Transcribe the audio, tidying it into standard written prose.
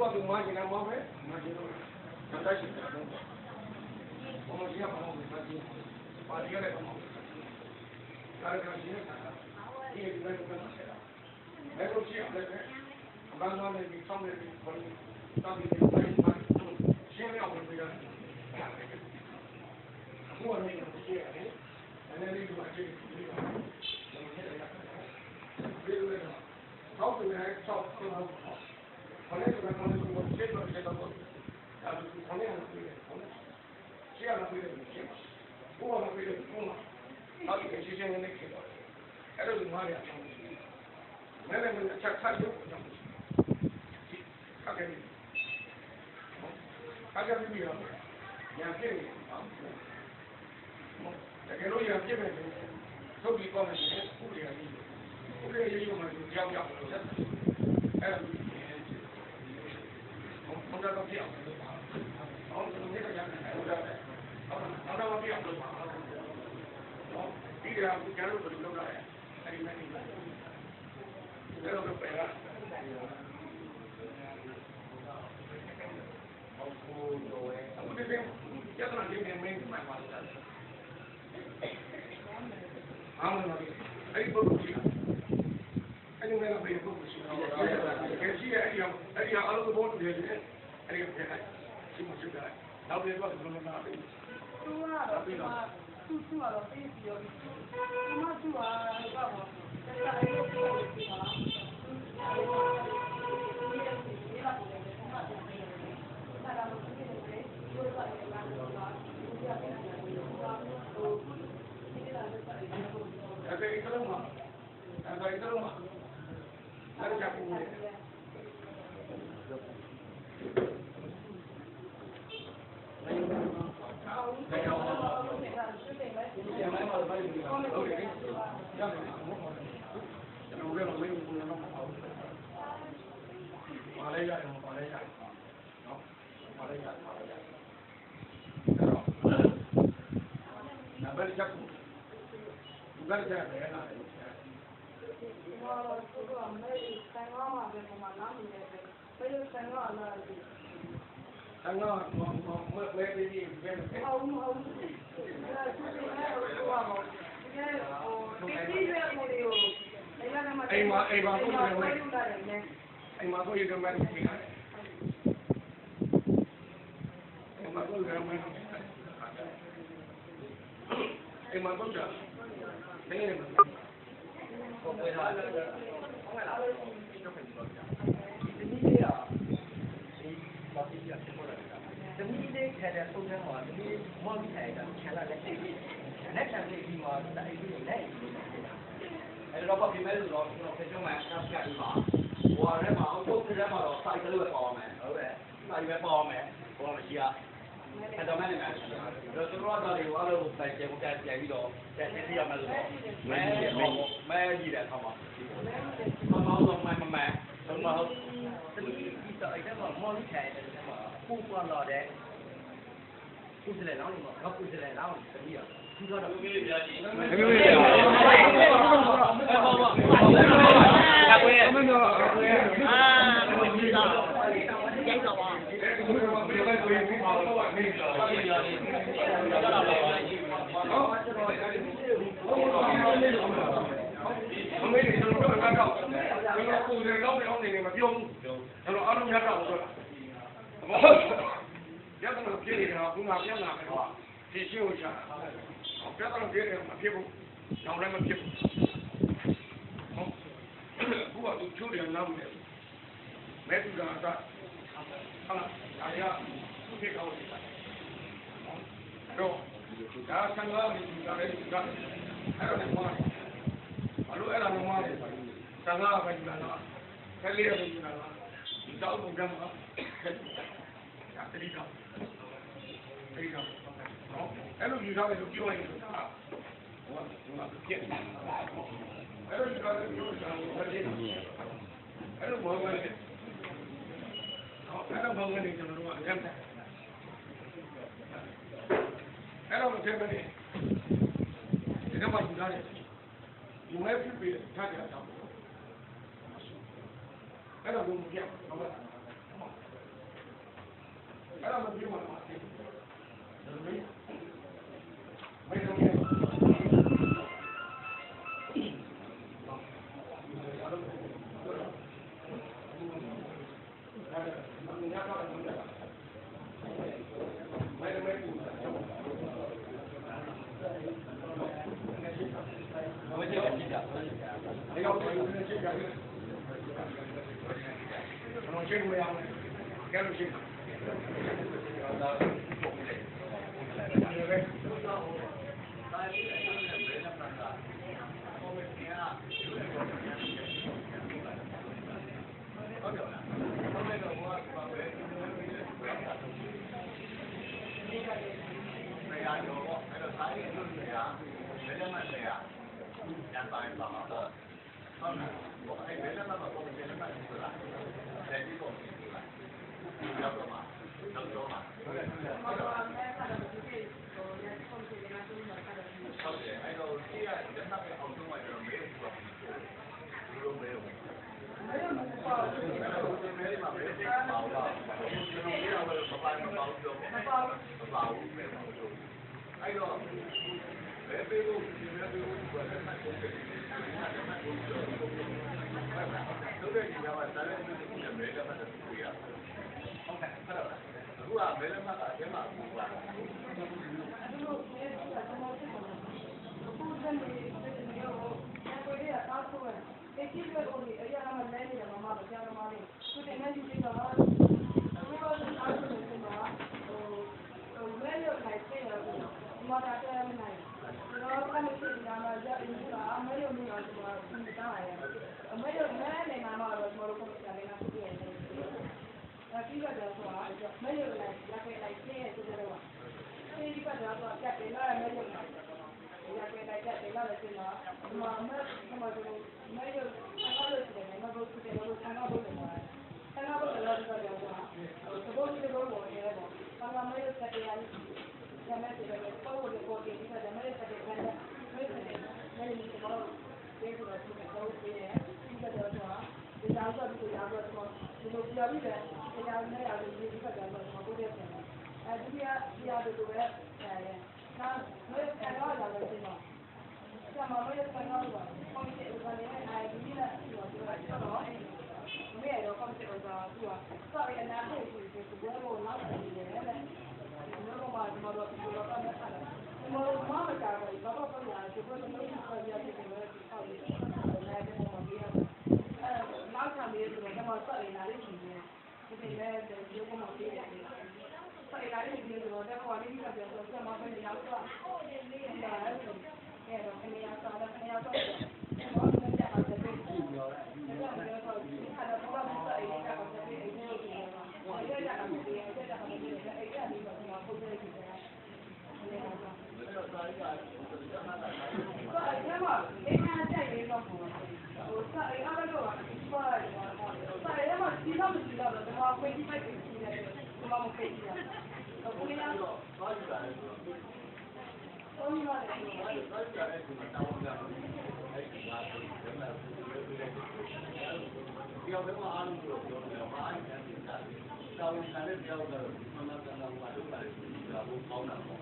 ကသူမှရှင်ကမောင်းပဲမှရှင်တော့တက်ရှိတယ်တော့ဘုံကြီးကမောင်းပဲတက်ရှိပါရီရတယ်မောင်းဒါကရှင်ကဒီလိုပဲလုပ်နေတာဘယ်လိုရှိအောင်လဲအမှန်မှန်နဲ့ဒီဆောင်နေပြီးဘာလို့တာပြီးနေပိုင်းရှင်းရအောင်လုပ်ရတယ်အခုအနေနဲ့ရှိရတယ်အနေနဲ့ဒီမှာရှိတယ်ဒီလိုhow to act soft to how hone to na hone to che to che to ya to hone na pide hone che na pide che ko na pide ko na ha ke che che ne keအဲ့လိုမှားရအောင်မဲမဲနဲ့ချက်ချက်လို့ခက်ခဲပြီးတော့ညာပြည့်တကယ်လို့ညာပြည့်မယ်ဆိုထုတ်ပြီးကောင်းမယ်ဥပဒေအရဥပဒေရေးရုံမှာကြောက်ကြောက်လို့ဆက်အဲ့ဒါဘုရားတော်ပြအောင်လို့ပါအောင်ဒီနေ့ကရတယ်ဘုရားဟုတ်တော့ပြအောင်လို့ပါနော်ဒီကကျန်လို့ဘယ်လိုလုပ်ရလဲအဲ့ဒီမဲ့ဒီလိုတော့ပဲလားအခုဒီနေ့ကျတော့ဒီနေ့မင်းမှပါလာတယ်အားလုံးအဲ့ဒီပုဂ္ဂိုလ်ကြီးအဲ့ဒီမဲ့ဘယ်ပုဂ္ဂိုလ်ရှိလဲကဲရှိရဲ့အဲ့ဒီအားလုံးဘောတူတယ်အဲ့ဒီပြခိုင်ရှိမရှိတယ်နောက်ပြီးတော့ဘယ်လိုလုပ်ရလဲသူကတော့သူကတော့ပြေးပြီးတော့ဒီမှာသူကတော့တက်တာအဲ့လိုပြောနေတာအဲ့ဒီကတော့အဲ့ဒါကိုအိမ်မှာကိုရကမှန်းပြီးတာအိမ်မှာကိုရကမှန်းအိမ်မှာတော့ကြာနေနေမှာဟုတ်ကဲ့လားဟုတ်ကဲ့လားဒီနေ့ရဒီဘာဖြစ်ရဖြစ်ပေါ်လာတာဒီနေ့ထဲတဲ့ပုံစံမှာဒီမော်ဘီထိုင်တာချလာတဲ့စိတ်နဲ့ခံနေပြီးမှာတိုက်ပြီးနေအဲ့တော့ဘာဖြစ်မဲလို့တော့ကျွန်တော်ပြောမှဆက်ပြပြီးပါဟိုရဲမှာအုပ်ထဲမှာတော့စိုက်ကလေးပဲပေါ်မယ်ဟုတ်တယ်စိုက်ပဲပေါ်မယ်ပေါ်မရှိရအဲ့တော့မနေမှာတော့သူတို့ကတော့ဒီအားလုံးစိုက်ကြကိုတက်ပြန်ပြီးတော့တက်နေရမယ်လို့မဲကြီးတယ်ခေါင်းမှာမမောင်းတော့မဟုတ်ဒီတော့အဲ့ဒါမော်လီခိုင်တယ်မှာပူပွားလာတဲ့ပူစလဲလောင်းလို့တော့ပူစလဲလောင်းတတိယသူကတော့မင်းလေးပြကြီးမင်းလေးပြကြီးကာကွယ်မင်းတို့အာမင်းတို့ကျိုက်တော့ပါဘယ်လိုလဲကိုပြီးပါတော့နေတော့ဟုတ်တယ်အမေတို့ကတော့ကတော့ကိုယ်ကတော့အောင်နေမပြောဘူးကျွန်တော်အားလုံးရတော့ဆိုတာရတော့ပြည့်နေတာကပြန်လာတယ်တော့ဒီရှိဦးချာပြတော့ပြည့်တယ်မဖြစ်ဘူးတောင်းလည်းမဖြစ်ဘူးဟုတ်ဘူးကသူချိုးတယ်နောက်တယ်မဲသူကအစဟာဒါရသူဖြစ်ကောင်းတယ်တော့ဒါဆံလာပြီးဒါလည်းသူကအဲ့ဒါလည်းမှားတယ်ဘာလို့အဲ့ဒါမှမှားတယ်ဆံလာပဲဒီလားခက်လေးပဲဒီလားဒီတော့ဘုံကမှာဒါတတိကနော်အဲ့လိုယူထားတယ်လို့ပြောရင်ဟိုကပြည့်အဲ့လိုယူထားတယ်ပြောတာအဲ့လိုဘောဝင်တယ်အဲ့လိုဘောဝင်တယ်ကျွန်တော်တို့ကအကြမ်းတယ်အဲ့လိုမဖြစ်ဘဲနဲ့ဒီတော့မှယူထားတယ်ယူမဲ့ဖြစ်ပြီးထားကြတာအဲ့လိုကိုမပြတ်ဟုတ်ကဲ့ ကောင်းတာပေါ့